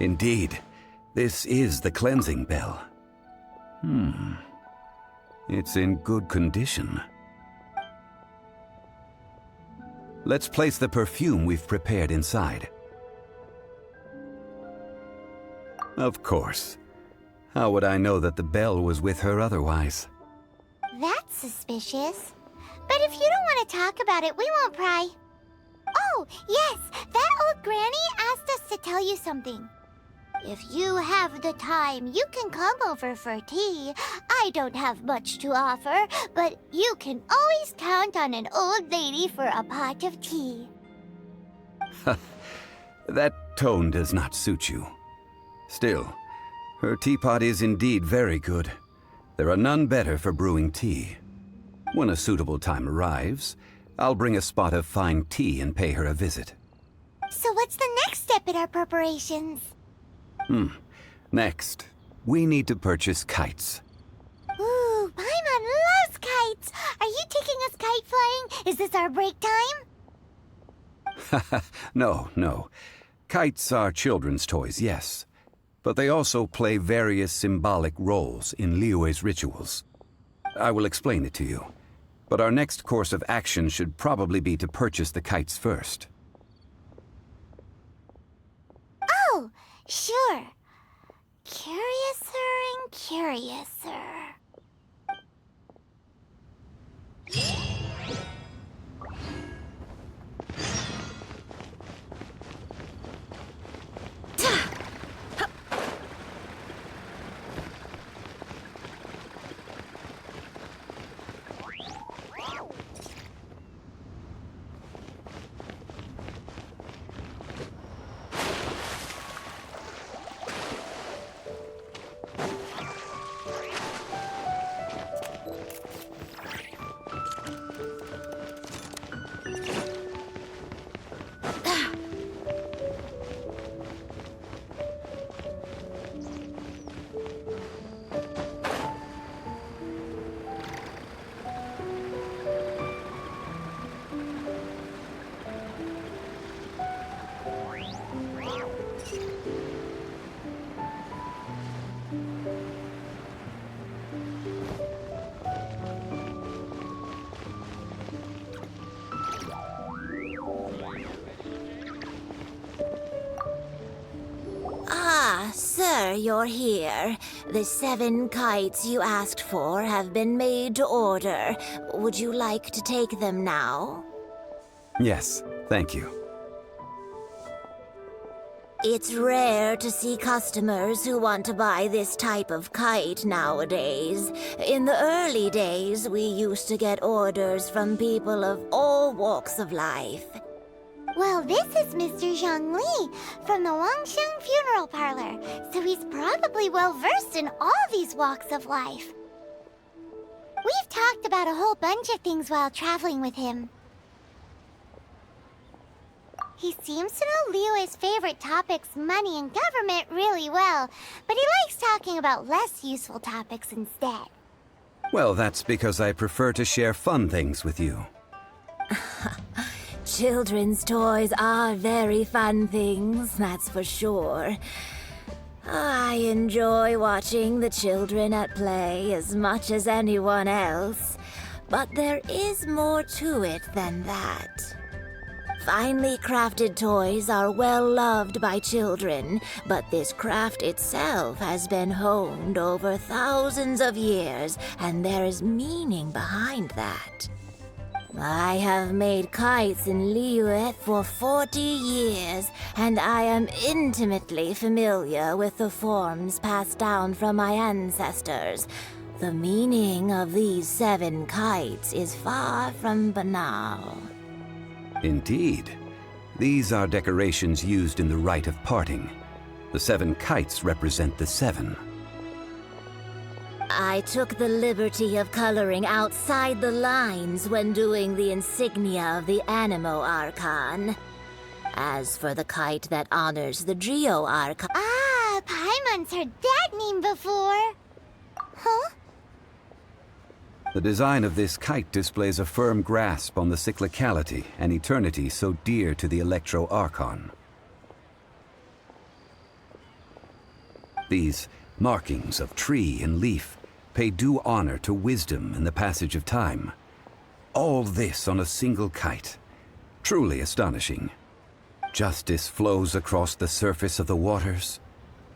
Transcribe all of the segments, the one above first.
Indeed, this is the cleansing bell. It's in good condition. Let's place the perfume we've prepared inside. Of course. How would I know that the bell was with her otherwise? That's suspicious. But if you don't want to talk about it, we won't pry. Oh, yes, that old granny asked us to tell you something. If you have the time, you can come over for tea. I don't have much to offer, but you can always count on an old lady for a pot of tea. That tone does not suit you. Still, her teapot is indeed very good. There are none better for brewing tea. When a suitable time arrives, I'll bring a spot of fine tea and pay her a visit. So what's the next step in our preparations? Next, we need to purchase kites. Ooh, Paimon loves kites! Are you taking us kite flying? Is this our break time? No. Kites are children's toys, yes. But they also play various symbolic roles in Liyue's rituals. I will explain it to you. But our next course of action should probably be to purchase the kites first. Oh, sure. Curiouser and curiouser. Sir, you're here. The 7 kites you asked for have been made to order. Would you like to take them now? Yes, thank you. It's rare to see customers who want to buy this type of kite nowadays. In the early days, we used to get orders from people of all walks of life. Well, this is Mr. Zhongli from the Wangsheng Funeral Parlor, so he's probably well-versed in all these walks of life. We've talked about a whole bunch of things while traveling with him. He seems to know Liyue's favorite topics, money and government, really well, but he likes talking about less useful topics instead. Well, that's because I prefer to share fun things with you. Children's toys are very fun things, that's for sure. I enjoy watching the children at play as much as anyone else, but there is more to it than that. Finely crafted toys are well loved by children, but this craft itself has been honed over thousands of years, and there is meaning behind that. I have made kites in Liyue for 40 years, and I am intimately familiar with the forms passed down from my ancestors. The meaning of these 7 kites is far from banal. Indeed. These are decorations used in the rite of parting. The 7 kites represent the 7. I took the liberty of coloring outside the lines when doing the insignia of the Animo Archon. As for the kite that honors the Geo Archon... Ah, Paimon's heard that name before. Huh? The design of this kite displays a firm grasp on the cyclicality and eternity so dear to the Electro Archon. These markings of tree and leaf pay due honor to wisdom and the passage of time. All this on a single kite. Truly astonishing. Justice flows across the surface of the waters.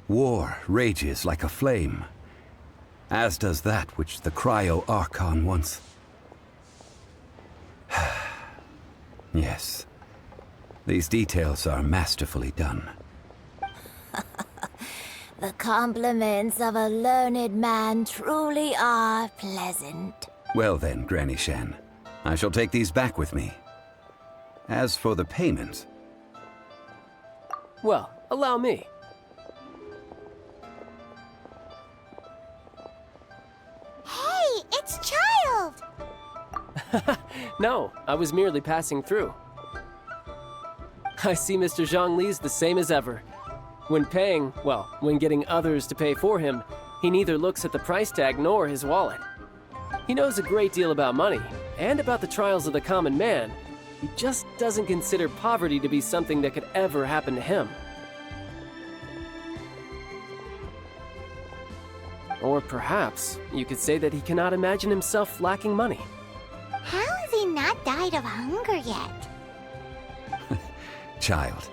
War rages like a flame, as does that which the cryo Archon once... Yes, these details are masterfully done. The compliments of a learned man truly are pleasant. Well then, Granny Shan, I shall take these back with me. As for the payment... Well, allow me. Hey, it's Child! No, I was merely passing through. I see Mr. Zhongli's the same as ever. When paying, well, when getting others to pay for him, he neither looks at the price tag nor his wallet. He knows a great deal about money, and about the trials of the common man. He just doesn't consider poverty to be something that could ever happen to him. Or perhaps you could say that he cannot imagine himself lacking money. How has he not died of hunger yet? Child,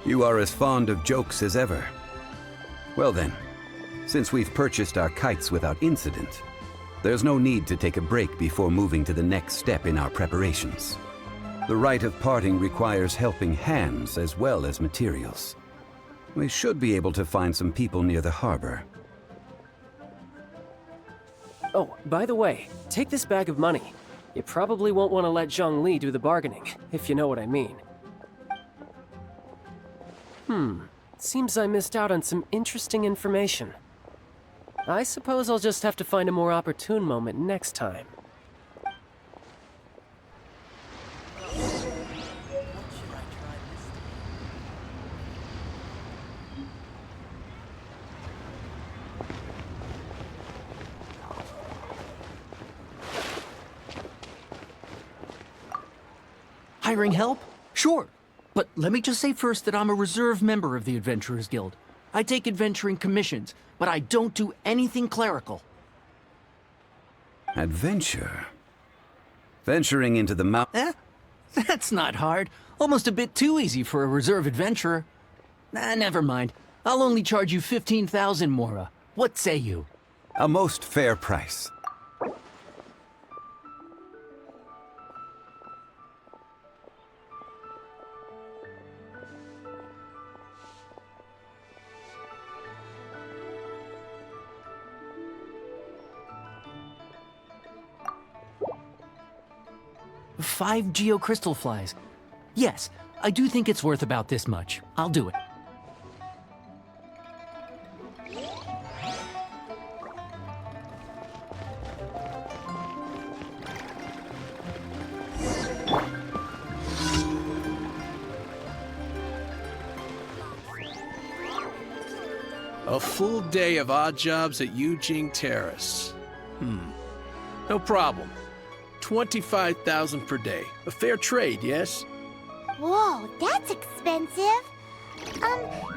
you are as fond of jokes as ever. Well then, since we've purchased our kites without incident, there's no need to take a break before moving to the next step in our preparations. The rite of parting requires helping hands as well as materials. We should be able to find some people near the harbor. Oh, by the way, take this bag of money. You probably won't want to let Zhongli do the bargaining, if you know what I mean. Seems I missed out on some interesting information. I suppose I'll just have to find a more opportune moment next time. Hiring help? Sure. But let me just say first that I'm a reserve member of the Adventurers Guild. I take adventuring commissions, but I don't do anything clerical. Adventure? Venturing into the mountain... That's not hard. Almost a bit too easy for a reserve adventurer. Never mind. I'll only charge you 15,000 Mora. What say you? A most fair price. Five geocrystal flies. Yes, I do think it's worth about this much. I'll do it. A full day of odd jobs at Yujing Terrace. No problem. 25,000 per day. A fair trade, yes? Whoa, that's expensive.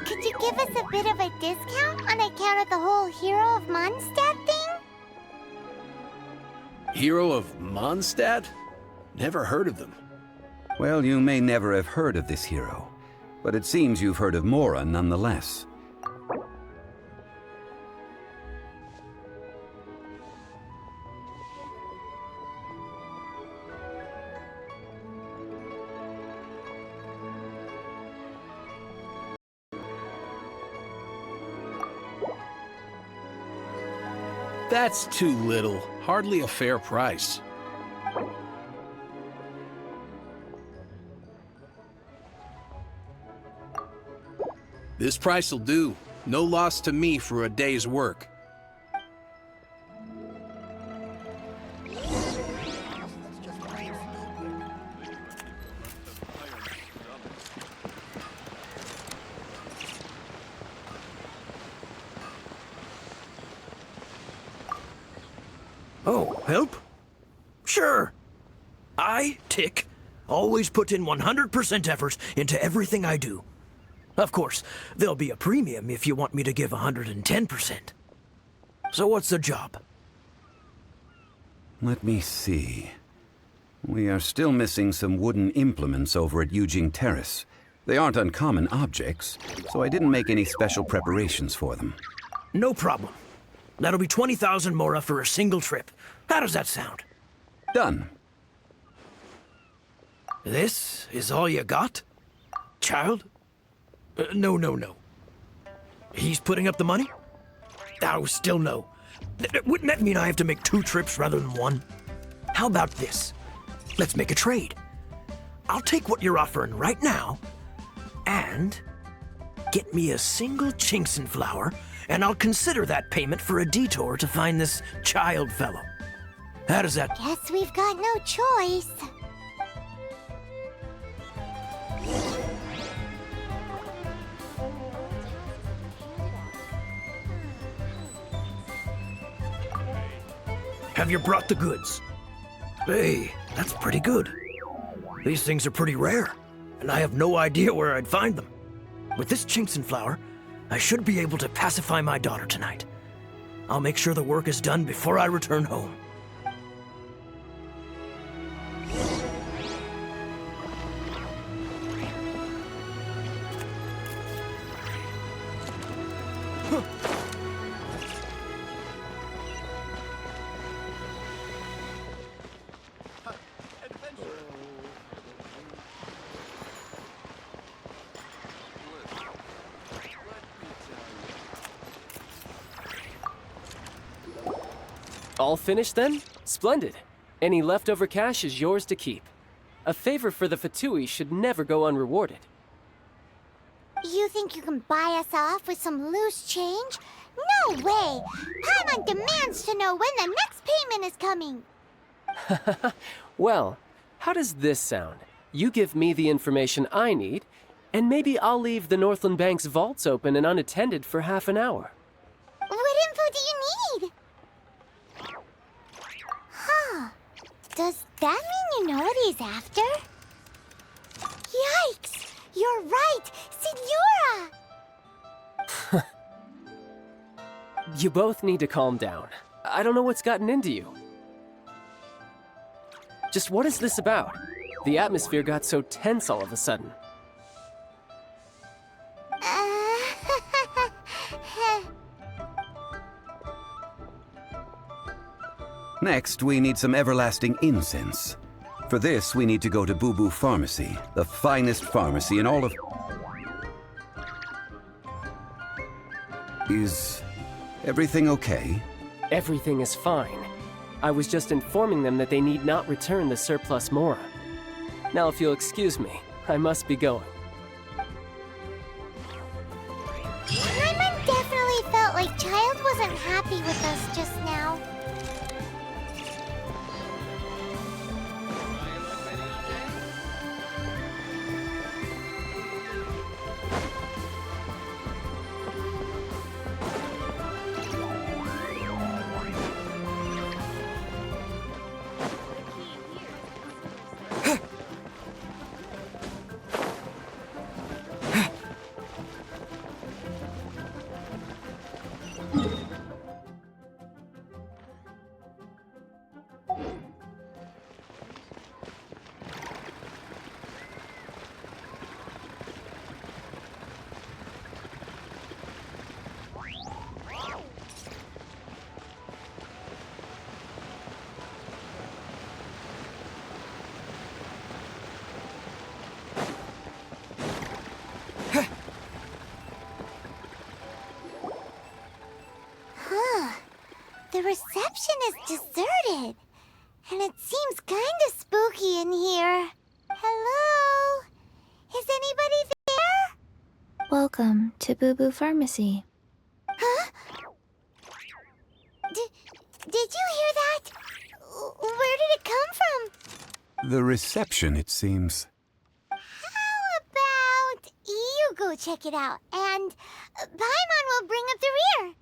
Could you give us a bit of a discount on account of the whole Hero of Mondstadt thing? Hero of Mondstadt? Never heard of them. Well, you may never have heard of this hero, but it seems you've heard of Mora nonetheless. That's too little. Hardly a fair price. This price will do. No loss to me for a day's work. Oh, help? Sure. I, Tick, always put in 100% effort into everything I do. Of course, there'll be a premium if you want me to give 110%. So what's the job? Let me see. We are still missing some wooden implements over at Yujing Terrace. They aren't uncommon objects, so I didn't make any special preparations for them. No problem. That'll be 20,000 mora for a single trip. How does that sound? Done. This is all you got? Child? No. He's putting up the money? Oh, still no. Wouldn't that mean I have to make 2 trips rather than 1? How about this? Let's make a trade. I'll take what you're offering right now, and get me a single Chinxin flower, and I'll consider that payment for a detour to find this child fellow. How does that... Guess we've got no choice. Have you brought the goods? Hey, that's pretty good. These things are pretty rare, and I have no idea where I'd find them. With this Chinxin flower, I should be able to pacify my daughter tonight. I'll make sure the work is done before I return home. All finished then? Splendid. Any leftover cash is yours to keep. A favor for the Fatui should never go unrewarded. You think you can buy us off with some loose change? No way! Paimon demands to know when the next payment is coming! Well, how does this sound? You give me the information I need, and maybe I'll leave the Northland Bank's vaults open and unattended for half an hour. What info do you need? Huh. Does that mean you know what he's after? Yikes! You're right! Signora! You both need to calm down. I don't know what's gotten into you. Just what is this about? The atmosphere got so tense all of a sudden. Next, we need some everlasting incense. For this, we need to go to Boo Boo Pharmacy, the finest pharmacy in all of... Is everything okay? Everything is fine. I was just informing them that they need not return the surplus mora. Now, if you'll excuse me, I must be going. Paimon definitely felt like Child wasn't happy with us just now. The reception is deserted, and it seems kinda spooky in here. Hello? Is anybody there? Welcome to Boo Boo Pharmacy. Huh? Did you hear that? Where did it come from? The reception, it seems. How about you go check it out, and Paimon will bring up the rear.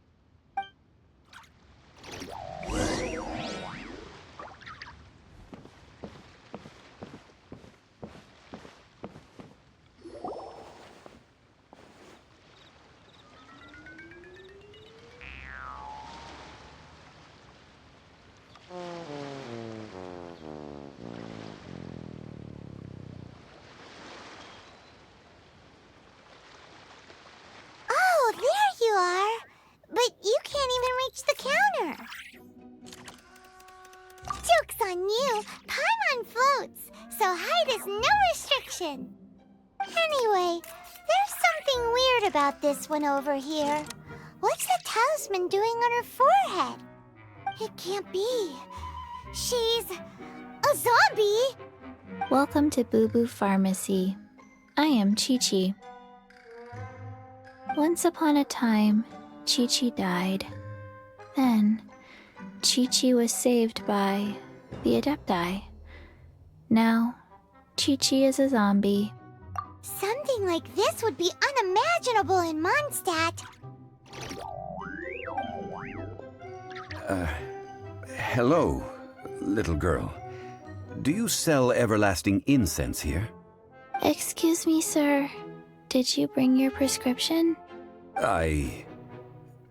joke's on you. Paimon floats, so height is no restriction. Anyway, there's something weird about this one over here. What's the talisman doing on her forehead? It can't be. She's a zombie! Welcome to Boo Boo Pharmacy. I am Chi-Chi. Once upon a time, Chi-Chi died. Then, Chi-Chi was saved by the Adepti. Now, Chi-Chi is a zombie. Something like this would be unimaginable in Mondstadt. Hello, little girl. Do you sell everlasting incense here? Excuse me, sir. Did you bring your prescription?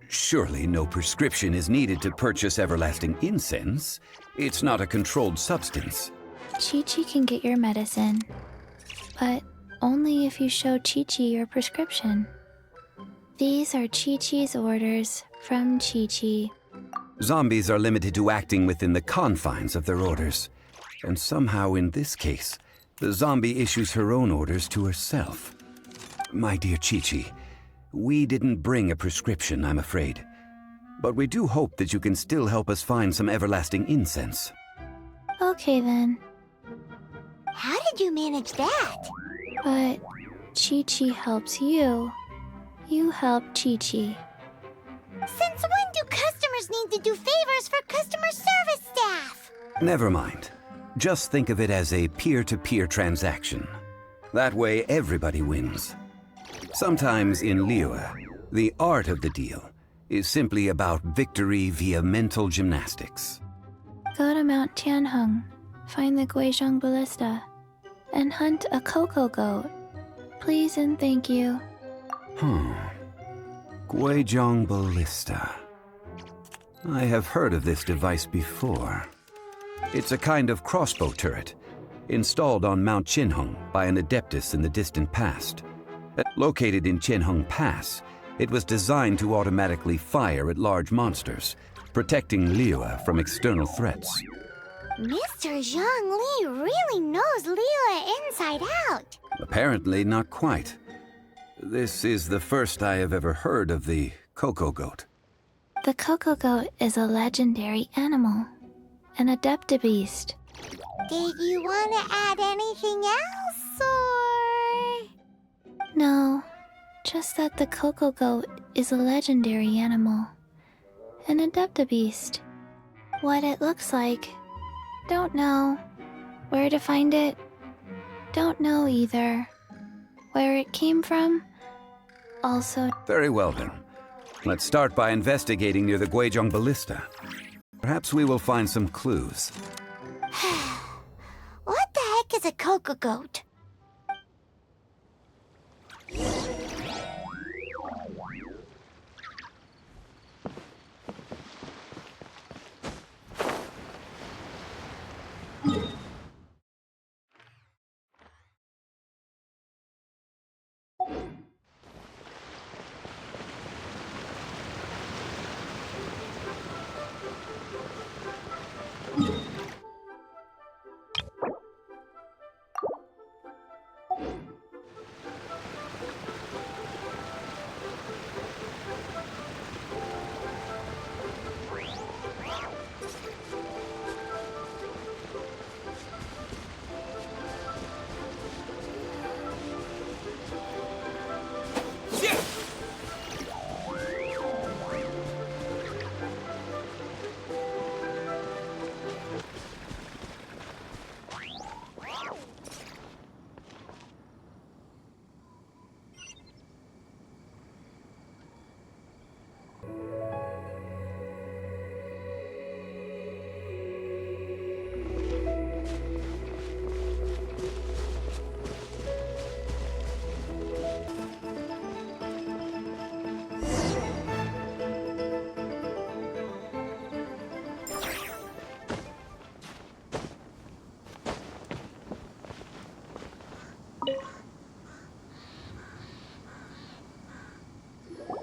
Surely no prescription is needed to purchase everlasting incense. It's not a controlled substance. Chi-Chi can get your medicine, but only if you show Chi-Chi your prescription. These are Chi-Chi's orders from Chi-Chi. Zombies are limited to acting within the confines of their orders. And somehow in this case, the zombie issues her own orders to herself. My dear Chi-Chi, we didn't bring a prescription, I'm afraid. But we do hope that you can still help us find some everlasting incense. Okay then, How did you manage that? but Chi-Chi helps you. You help Chi-Chi. Since when do customers need to do favors for customer service staff? Never mind. Just think of it as a peer-to-peer transaction. That way everybody wins. Sometimes in Liyue, the art of the deal is simply about victory via mental gymnastics. Go to Mount Tianheng, find the Guizhong Ballista, and hunt a cocoa goat. Please and thank you. Guizhong Ballista. I have heard of this device before. It's a kind of crossbow turret, installed on Mount Qinheng by an adeptus in the distant past. Located in Qinheng Pass, it was designed to automatically fire at large monsters, protecting Liyue from external threats. Mr. Zhongli really knows Liyue inside out. Apparently not quite. This is the first I have ever heard of the cocoa goat. The cocoa goat is a legendary animal, an adeptabeast. Did you want to add anything else, or...? No, just that the cocoa goat is a legendary animal, an adeptabeast. What it looks like, don't know. Where to find it, don't know either. Where it came from, also. Very well then. Let's start by investigating near the Guizhong Ballista. Perhaps we will find some clues. What the heck is a cocoa goat?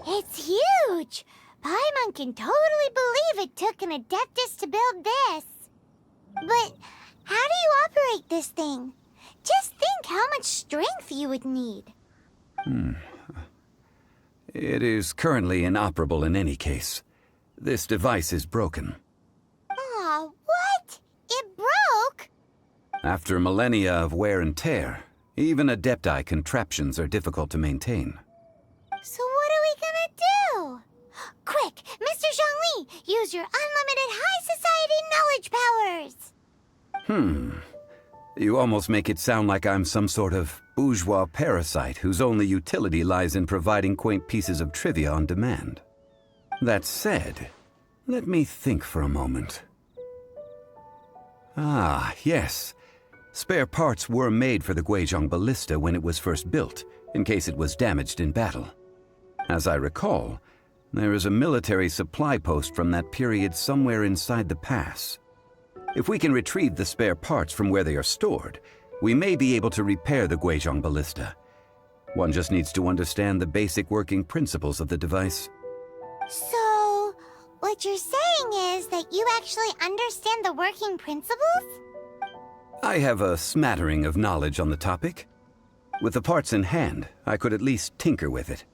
It's huge! Paimon can totally believe it took an adeptus to build this. But how do you operate this thing? Just think how much strength you would need. It is currently inoperable in any case. This device is broken. Aw, what? It broke? After millennia of wear and tear, even Adepti contraptions are difficult to maintain. So what are we gonna do? Quick, Mr. Zhongli, use your unlimited high society knowledge powers! You almost make it sound like I'm some sort of bourgeois parasite whose only utility lies in providing quaint pieces of trivia on demand. That said, let me think for a moment. Ah, yes. Spare parts were made for the Guizhong Ballista when it was first built, in case it was damaged in battle. As I recall, there is a military supply post from that period somewhere inside the pass. If we can retrieve the spare parts from where they are stored, we may be able to repair the Guizhong Ballista. One just needs to understand the basic working principles of the device. So, what you're saying is that you actually understand the working principles? I have a smattering of knowledge on the topic. With the parts in hand, I could at least tinker with it.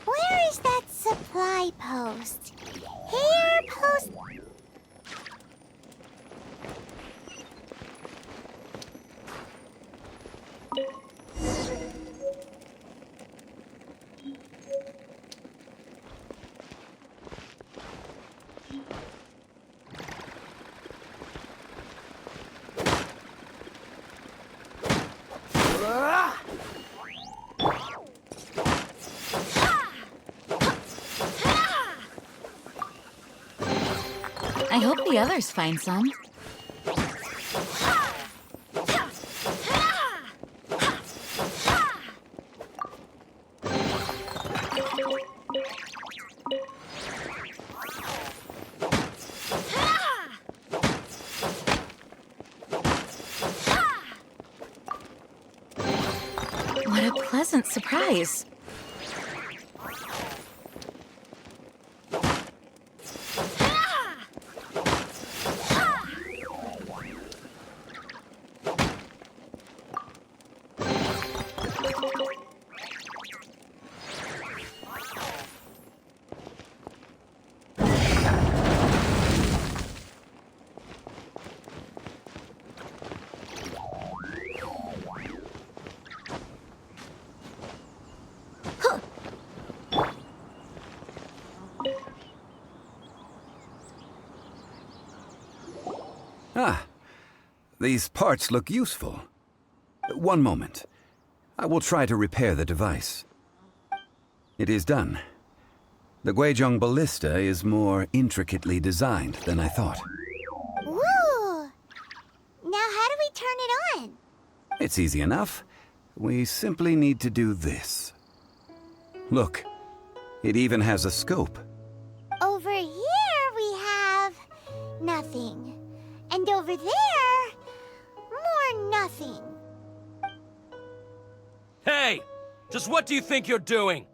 Where is that supply post? Here, post... I hope the others find some. What a pleasant surprise. Ah, these parts look useful. One moment. I will try to repair the device. It is done. The Guizhong Ballista is more intricately designed than I thought. Woo! Now how do we turn it on? It's easy enough. We simply need to do this. Look, it even has a scope. Over here we have... nothing. And over there... more nothing. Hey! Just what do you think you're doing?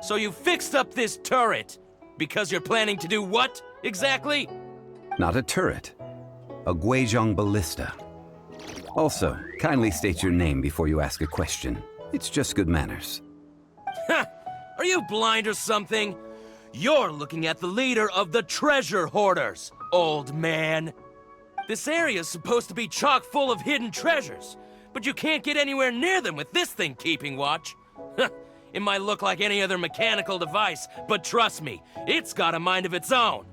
So you fixed up this turret because you're planning to do what, exactly? Not a turret. A Guizhong Ballista. Also, kindly state your name before you ask a question. It's just good manners. Ha! Are you blind or something? You're looking at the leader of the treasure hoarders, old man. This area's supposed to be chock full of hidden treasures, but you can't get anywhere near them with this thing keeping watch. It might look like any other mechanical device, but trust me, it's got a mind of its own.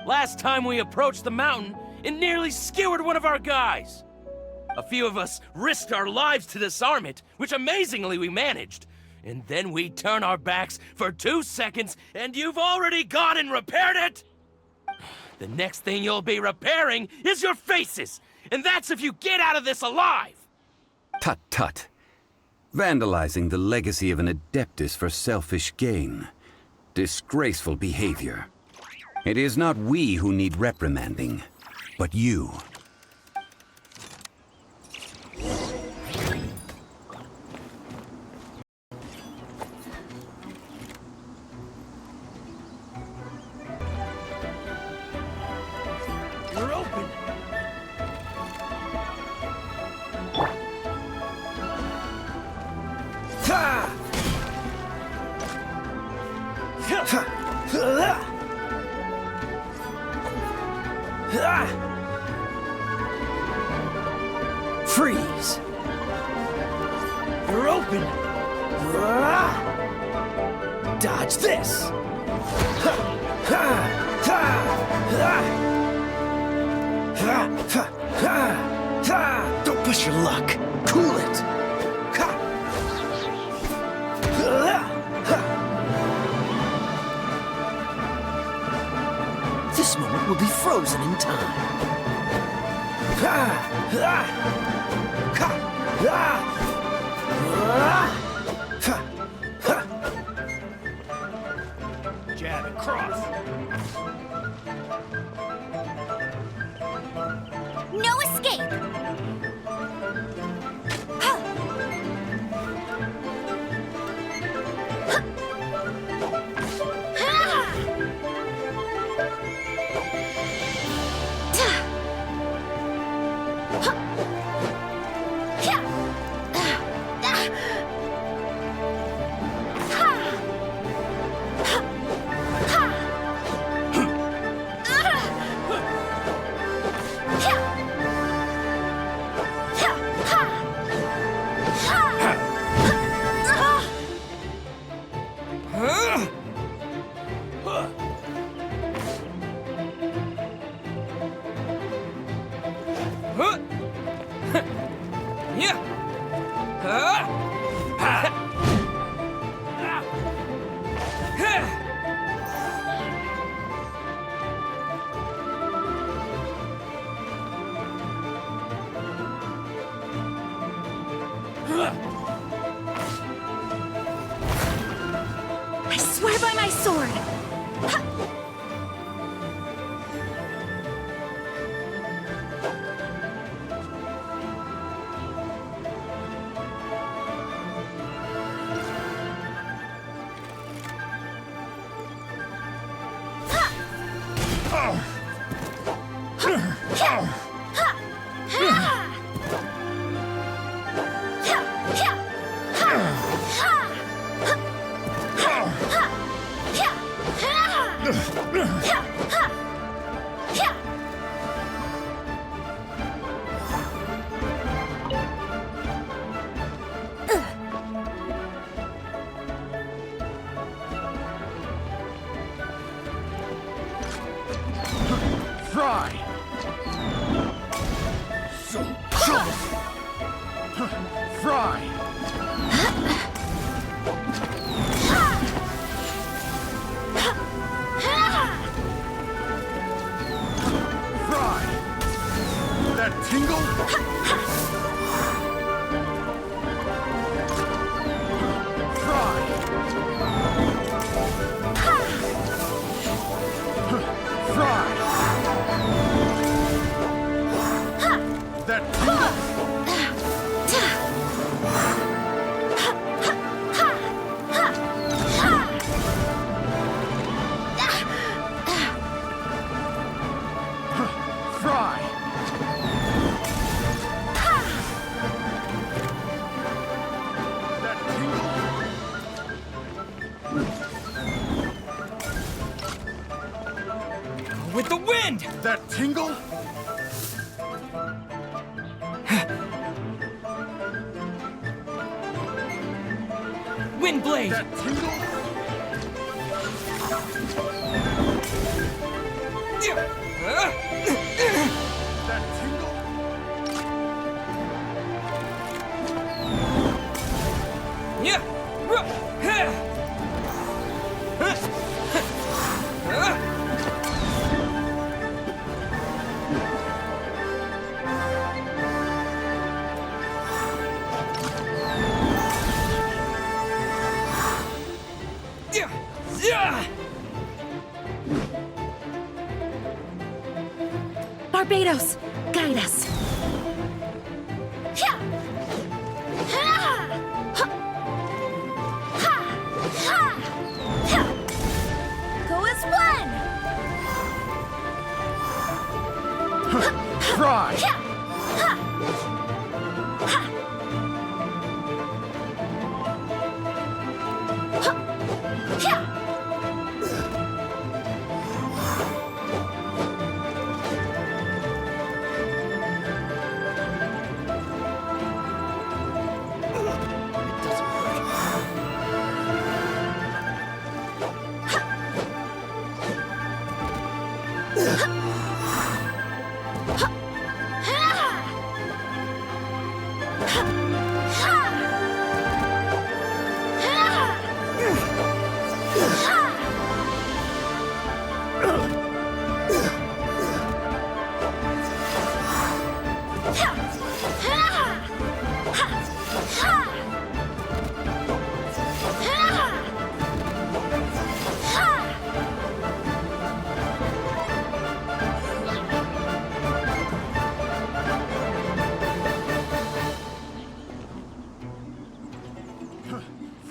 Last time we approached the mountain, it nearly skewered one of our guys. A few of us risked our lives to disarm it, which amazingly we managed. And then we turn our backs for 2 seconds, and you've already gone and repaired it? The next thing you'll be repairing is your faces, and that's if you get out of this alive! Tut tut. Vandalizing the legacy of an Adeptus for selfish gain. Disgraceful behavior. It is not we who need reprimanding, but you. You're open. Ha! Freeze! You're open! Dodge this! Don't push your luck! Cool it! This moment will be frozen in time. Jab and cross. No escape! I swear by my sword! Fry! Fry! Fry! That tingle? Fry! Fry! That tingle? Fry! That tingle? With the wind! That tingle? Wind blade! That tingle? That tingle? Yeah! Barbados, guide us. Go as one! Fry!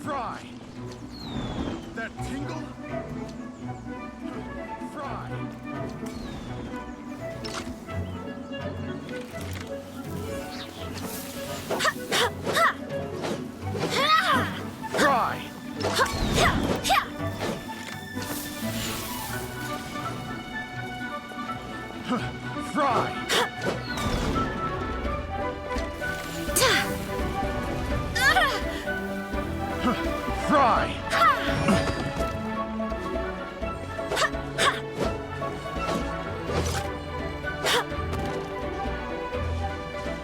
Fry! That tingle? Fry! Fry! Fry! Fry!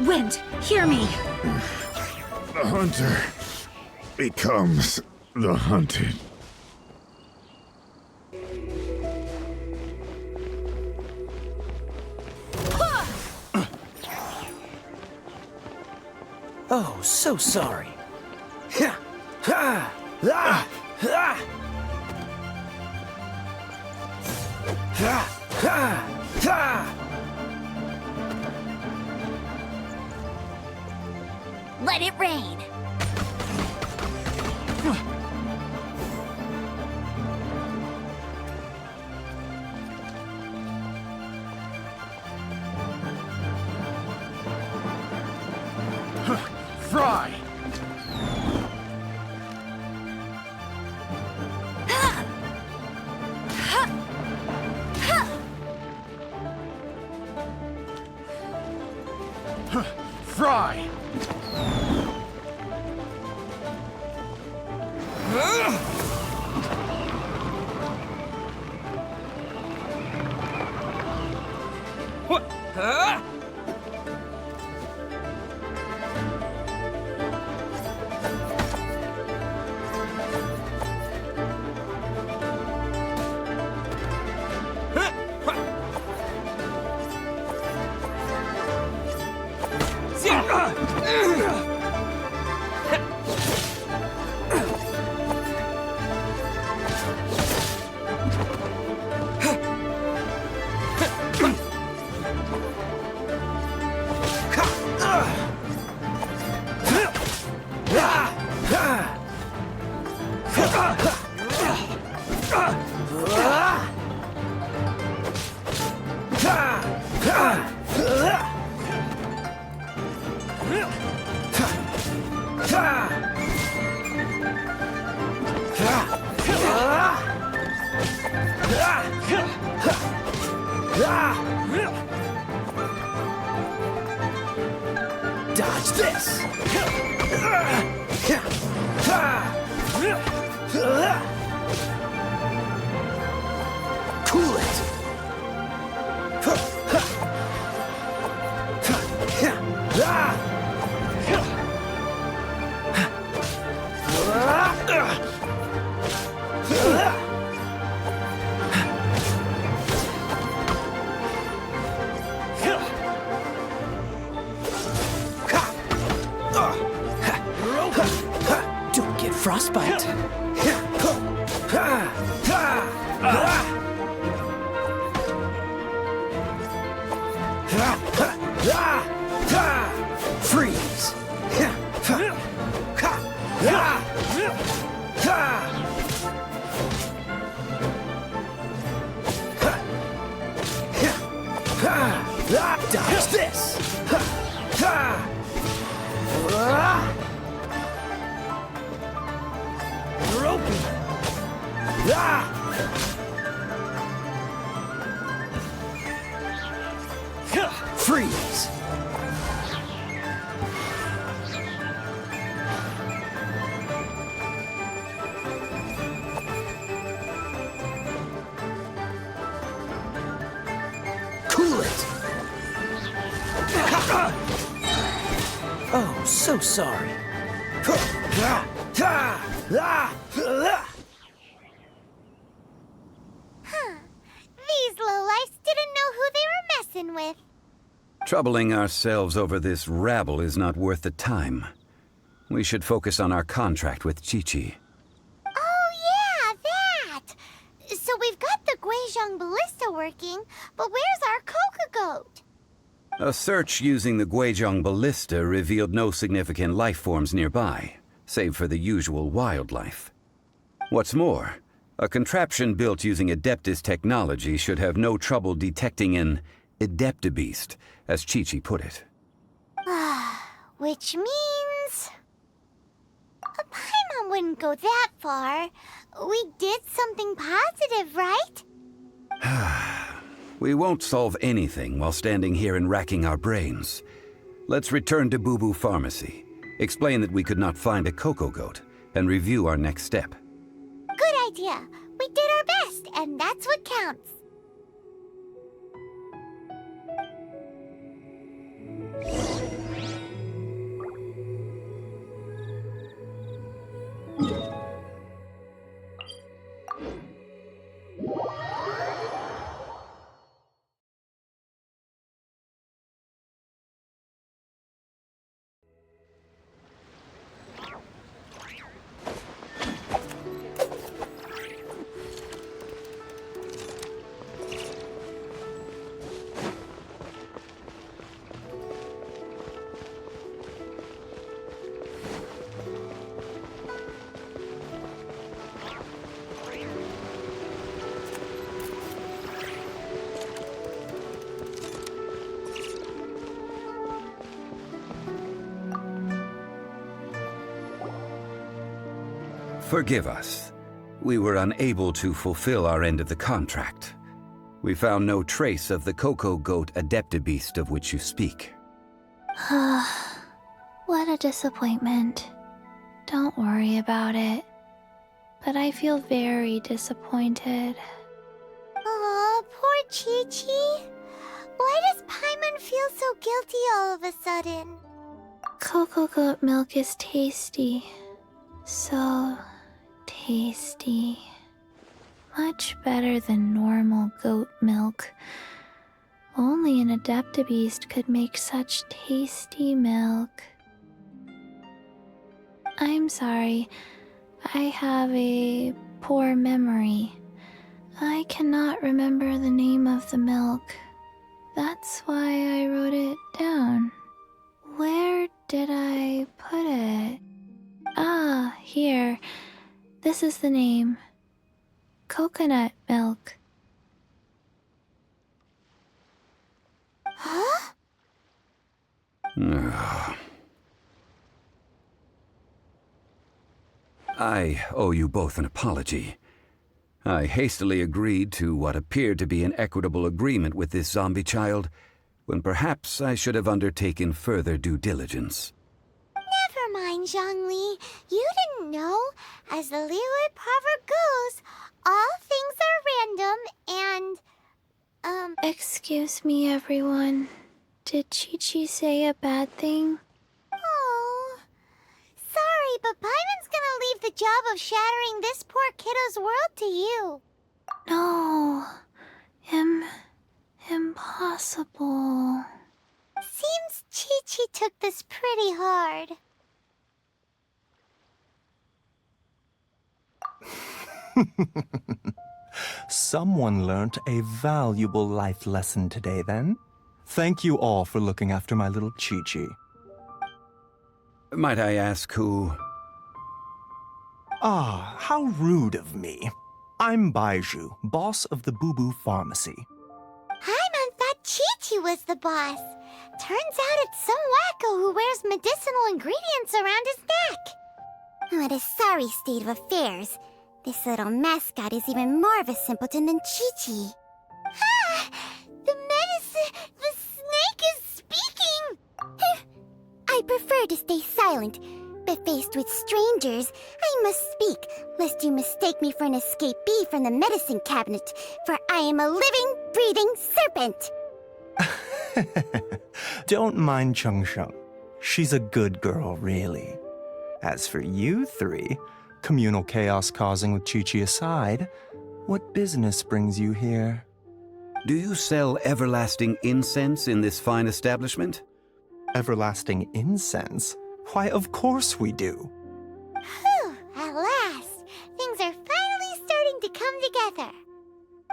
Wind, hear me. The hunter becomes the hunted. Oh, so sorry. Let it rain! Fry! Fry! Dodge this! Cool it! Don't get frostbite. Freeze! Dodge this! You're open! Freeze! Cool it! Oh, so sorry. These lowlifes didn't know who they were messing with. Troubling ourselves over this rabble is not worth the time. We should focus on our contract with Chi-Chi. Oh yeah, that! So we've got the Guizhong ballista working, but where's our Coca goat? A search using the Guizhong ballista revealed no significant life forms nearby, save for the usual wildlife. What's more, a contraption built using Adeptus technology should have no trouble detecting an Adeptabeast, as Chi-Chi put it. Which means... A Paimon wouldn't go that far. We did something positive, right? We won't solve anything while standing here and racking our brains. Let's return to Boo Boo Pharmacy, explain that we could not find a Coco Goat, and review our next step. Good idea. We did our best, and that's what counts. Forgive us. We were unable to fulfill our end of the contract. We found no trace of the Coco Goat Adeptabeast of which you speak. What a disappointment. Don't worry about it. But I feel very disappointed. Aw, poor Chi-Chi. Why does Paimon feel so guilty all of a sudden? Coco goat milk is tasty. So tasty. Much better than normal goat milk. Only an Adeptabeast could make such tasty milk. I'm sorry. I have a poor memory. I cannot remember the name of the milk. That's why I wrote it down. Where did I put it? Ah, here. This is the name. Coconut milk. Huh? I owe you both an apology. I hastily agreed to what appeared to be an equitable agreement with this zombie child, when perhaps I should have undertaken further due diligence. Never mind, Zhongli. You didn't know. As the Liyue proverb goes, all things are random and, Excuse me, everyone. Did Chi-Chi say a bad thing? Oh. Sorry, but Paimon's gonna leave the job of shattering this poor kiddo's world to you. No. Impossible. Seems Chi-Chi took this pretty hard. Someone learnt a valuable life lesson today, then. Thank you all for looking after my little Chi-Chi. Might I ask who... Ah, how rude of me. I'm Baiju, boss of the Boo Boo Pharmacy. Paimon thought Chi-Chi was the boss. Turns out it's some wacko who wears medicinal ingredients around his neck. What a sorry state of affairs. This little mascot is even more of a simpleton than Chi-Chi. Ah! The snake is speaking! I prefer to stay silent, but faced with strangers, I must speak, lest you mistake me for an escapee from the medicine cabinet, for I am a living, breathing serpent! Don't mind Chung Sheng. She's a good girl, really. As for you three, communal chaos causing with Chi-Chi aside, what business brings you here? Do you sell everlasting incense in this fine establishment? Everlasting incense? Why, of course we do. Whew, at last! Things are finally starting to come together.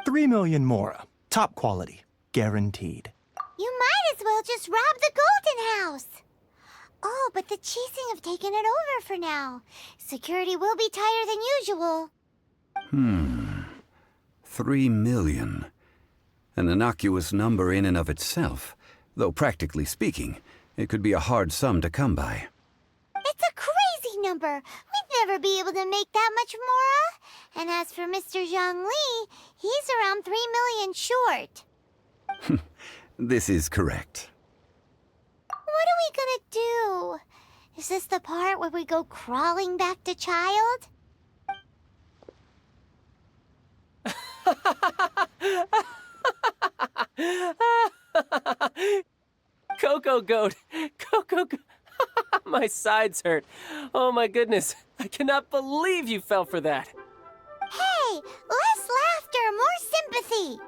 3 million mora. Top quality. Guaranteed. You might as well just rob the Golden House! Oh, but the Chising have taken it over for now. Security will be tighter than usual. 3 million. An innocuous number in and of itself, though practically speaking, it could be a hard sum to come by. It's a crazy number. We'd never be able to make that much mora. And as for Mr. Zhongli, he's around 3 million short. This is correct. What are we gonna do? Is this the part where we go crawling back to Child? Coco Goat! Coco Goat! My sides hurt. Oh my goodness. I cannot believe you fell for that. Hey, less laughter, more sympathy.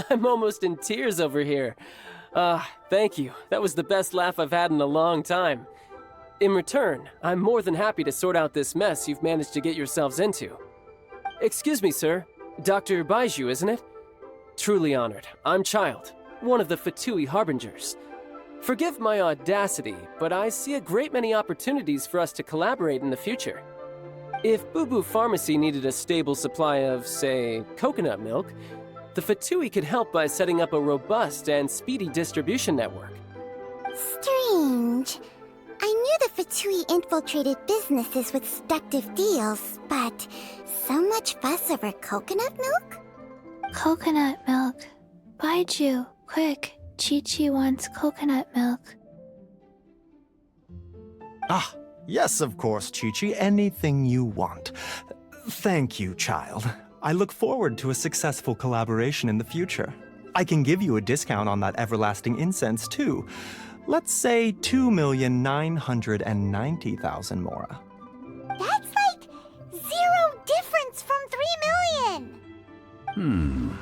I'm almost in tears over here. Thank you. That was the best laugh I've had in a long time. In return, I'm more than happy to sort out this mess you've managed to get yourselves into. Excuse me, sir. Dr. Baiju, isn't it? Truly honored. I'm Child, one of the Fatui Harbingers. Forgive my audacity, but I see a great many opportunities for us to collaborate in the future. If Boo Boo Pharmacy needed a stable supply of, say, coconut milk, the Fatui could help by setting up a robust and speedy distribution network. Strange. I knew the Fatui infiltrated businesses with seductive deals, but so much fuss over coconut milk? Coconut milk. Baiju, quick. Chi-Chi wants coconut milk. Ah, yes, of course, Chi-Chi. Anything you want. Thank you, Child. I look forward to a successful collaboration in the future. I can give you a discount on that everlasting incense, too. Let's say 2,990,000 mora. That's like 0 difference from 3 million!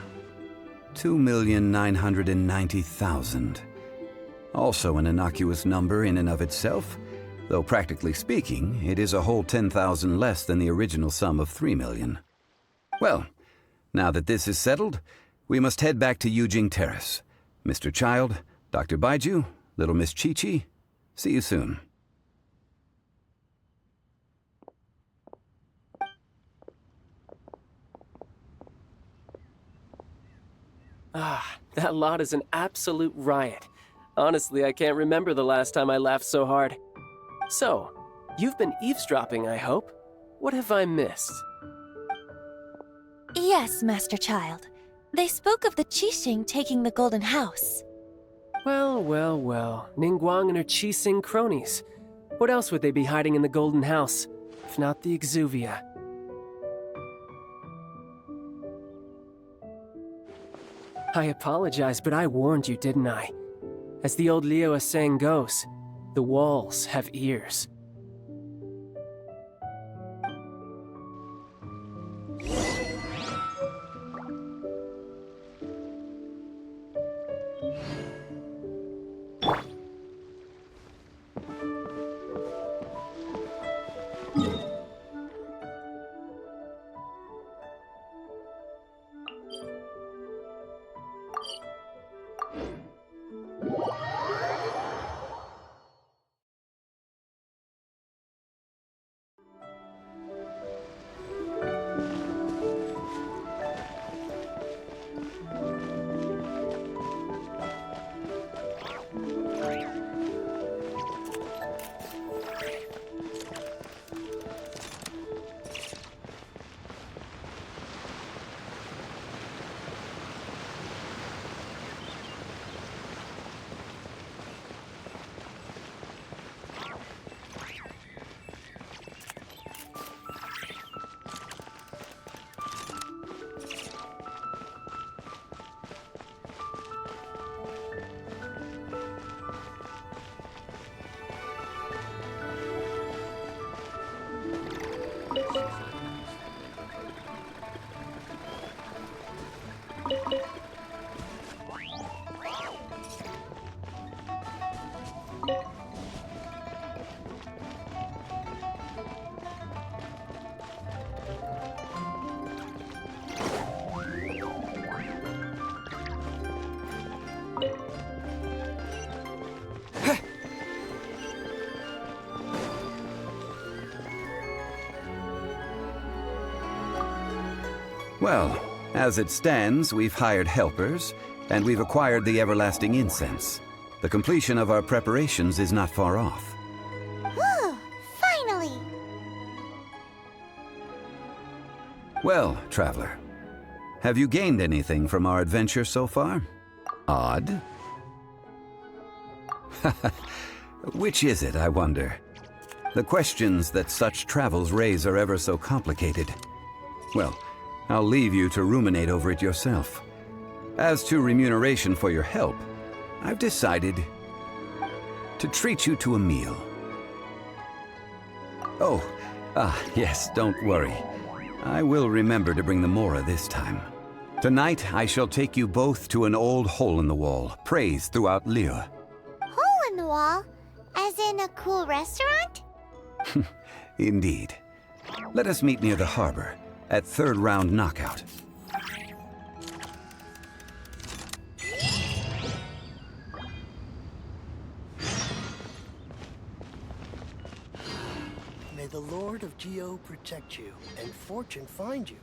2,990,000. Also an innocuous number in and of itself, though practically speaking, it is a whole 10,000 less than the original sum of 3 million. Well, now that this is settled, we must head back to Yujing Terrace. Mr. Child, Dr. Baiju, little Miss Chi-Chi, see you soon. That lot is an absolute riot. Honestly, I can't remember the last time I laughed so hard. So, you've been eavesdropping, I hope? What have I missed? Yes, Master Child. They spoke of the Qixing taking the Golden House. Well, well, well. Ningguang and her Qixing cronies. What else would they be hiding in the Golden House, if not the Exuvia? I apologize, but I warned you, didn't I? As the old Liyue saying goes, the walls have ears. Well, as it stands, we've hired helpers, and we've acquired the everlasting incense. The completion of our preparations is not far off. Whew, finally! Well, traveler, have you gained anything from our adventure so far? Odd. Which is it, I wonder? The questions that such travels raise are ever so complicated. Well, I'll leave you to ruminate over it yourself. As to remuneration for your help, I've decided to treat you to a meal. Oh, yes, don't worry. I will remember to bring the Mora this time. Tonight, I shall take you both to an old hole-in-the-wall, praised throughout Liyue. Hole in the wall? As in a cool restaurant? Indeed. Let us meet near the harbor, at third round knockout. May the Lord of Geo protect you, and fortune find you.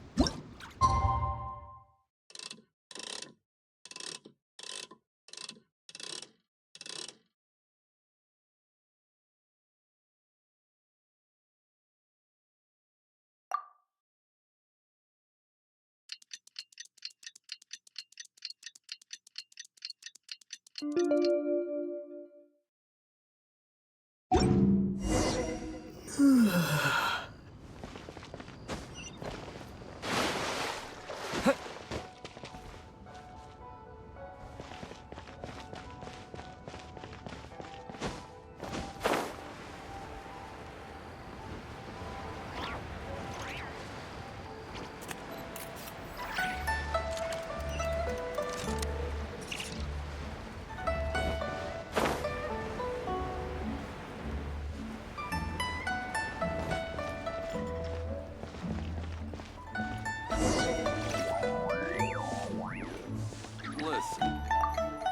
Listen,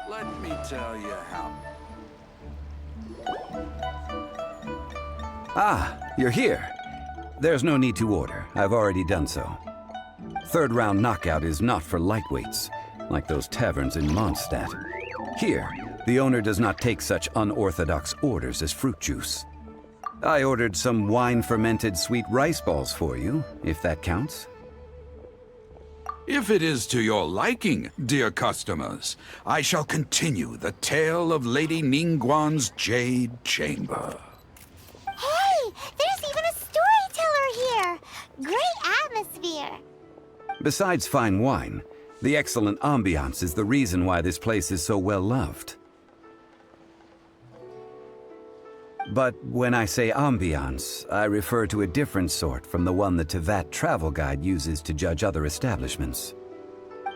let me tell you how. Ah, you're here. There's no need to order. I've already done so. Third round knockout is not for lightweights, like those taverns in Mondstadt. Here, the owner does not take such unorthodox orders as fruit juice. I ordered some wine-fermented sweet rice balls for you, if that counts. If it is to your liking, dear customers, I shall continue the tale of Lady Ningguang's Jade Chamber. Hey, there's even a storyteller here! Great atmosphere! Besides fine wine, the excellent ambiance is the reason why this place is so well loved. But when I say ambiance, I refer to a different sort from the one the Tevat travel guide uses to judge other establishments.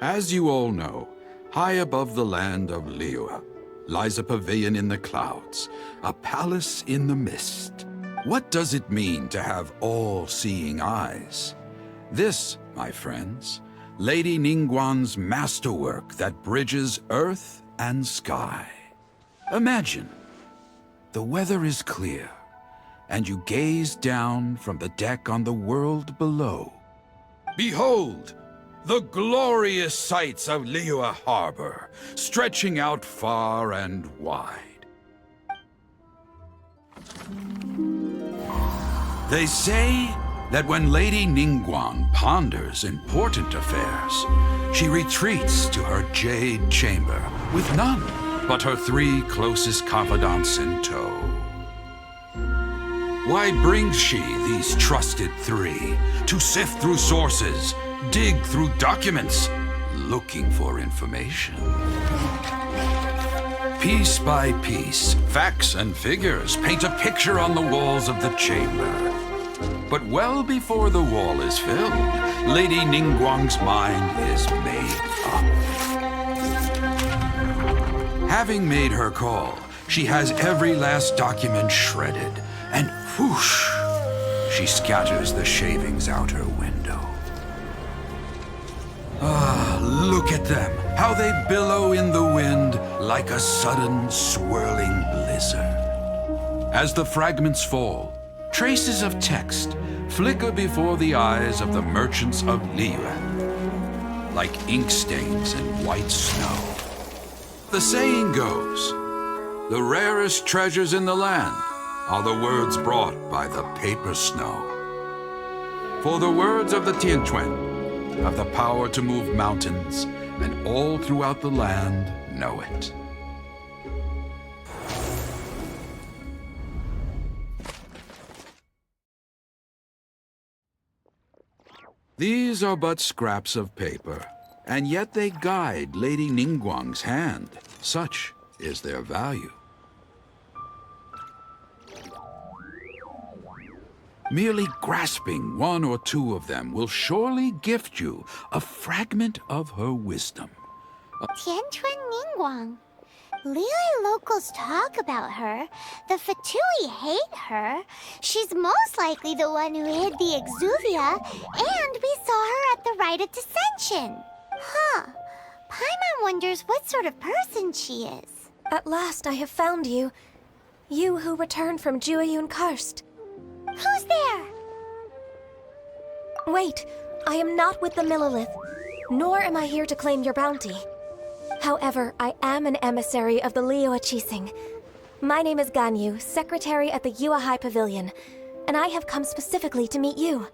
As you all know, high above the land of Liyue lies a pavilion in the clouds, a palace in the mist. What does it mean to have all-seeing eyes? This, my friends, Lady Ningguang's masterwork that bridges earth and sky. Imagine, the weather is clear, and you gaze down from the deck on the world below. Behold, the glorious sights of Liyue Harbor, stretching out far and wide. They say that when Lady Ningguang ponders important affairs, she retreats to her jade chamber with none but her 3 closest confidants in tow. Why brings she these trusted 3 to sift through sources, dig through documents, looking for information? Piece by piece, facts and figures paint a picture on the walls of the chamber. But well before the wall is filled, Lady Ningguang's mind is made up. Having made her call, she has every last document shredded, and whoosh, she scatters the shavings out her window. Ah, look at them, how they billow in the wind like a sudden swirling blizzard. As the fragments fall, traces of text flicker before the eyes of the merchants of Liyue. like ink stains in white snow. The saying goes, the rarest treasures in the land are the words brought by the paper snow. For the words of the Tianquan have the power to move mountains, and all throughout the land know it. These are but scraps of paper, and yet they guide Lady Ningguang's hand. Such is their value. Merely grasping one or two of them will surely gift you a fragment of her wisdom. Tianquan Ningguang. Liyue locals talk about her. The Fatui hate her. She's most likely the one who hid the Exuvia, and we saw her at the Rite of Dissension. Huh. Paimon wonders what sort of person she is. At last I have found you. You who returned from Jueyun Karst. Who's there? Wait, I am not with the Millelith, nor am I here to claim your bounty. However, I am an emissary of the Liyue Qixing. My name is Ganyu, secretary at the Yuehai Pavilion, and I have come specifically to meet you.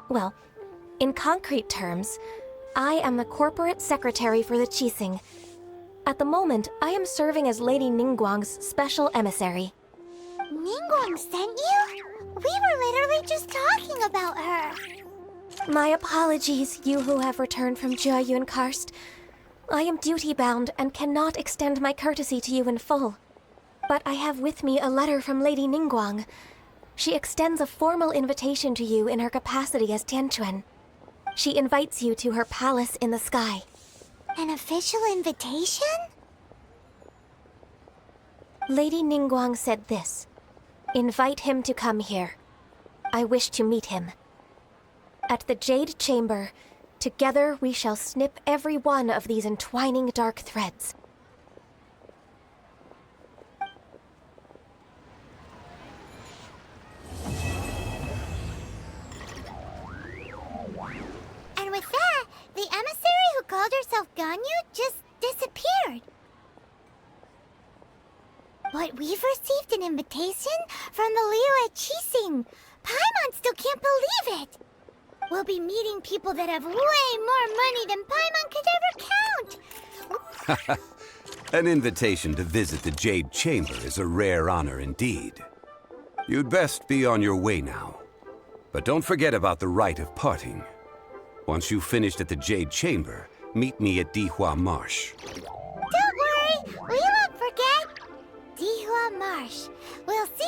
Well, in concrete terms, I am the corporate secretary for the Qixing. At the moment, I am serving as Lady Ningguang's special emissary. Ningguang sent you? We were literally just talking about her. My apologies, you who have returned from Jueyun Karst. I am duty-bound and cannot extend my courtesy to you in full. But I have with me a letter from Lady Ningguang. She extends a formal invitation to you in her capacity as Tianquan. She invites you to her palace in the sky. An official invitation? Lady Ningguang said this. Invite him to come here. I wish to meet him. At the Jade Chamber, together we shall snip every one of these entwining dark threads. And with that, the emissary who called herself Ganyu just disappeared. But we've received an invitation from the Liyue Qixing. Paimon still can't believe it. We'll be meeting people that have way more money than Paimon could ever count. An invitation to visit the Jade Chamber is a rare honor indeed. You'd best be on your way now. But don't forget about the rite of parting. Once you've finished at the Jade Chamber, meet me at Dihua Marsh. Don't worry, we won't forget. Dihua Marsh. We'll see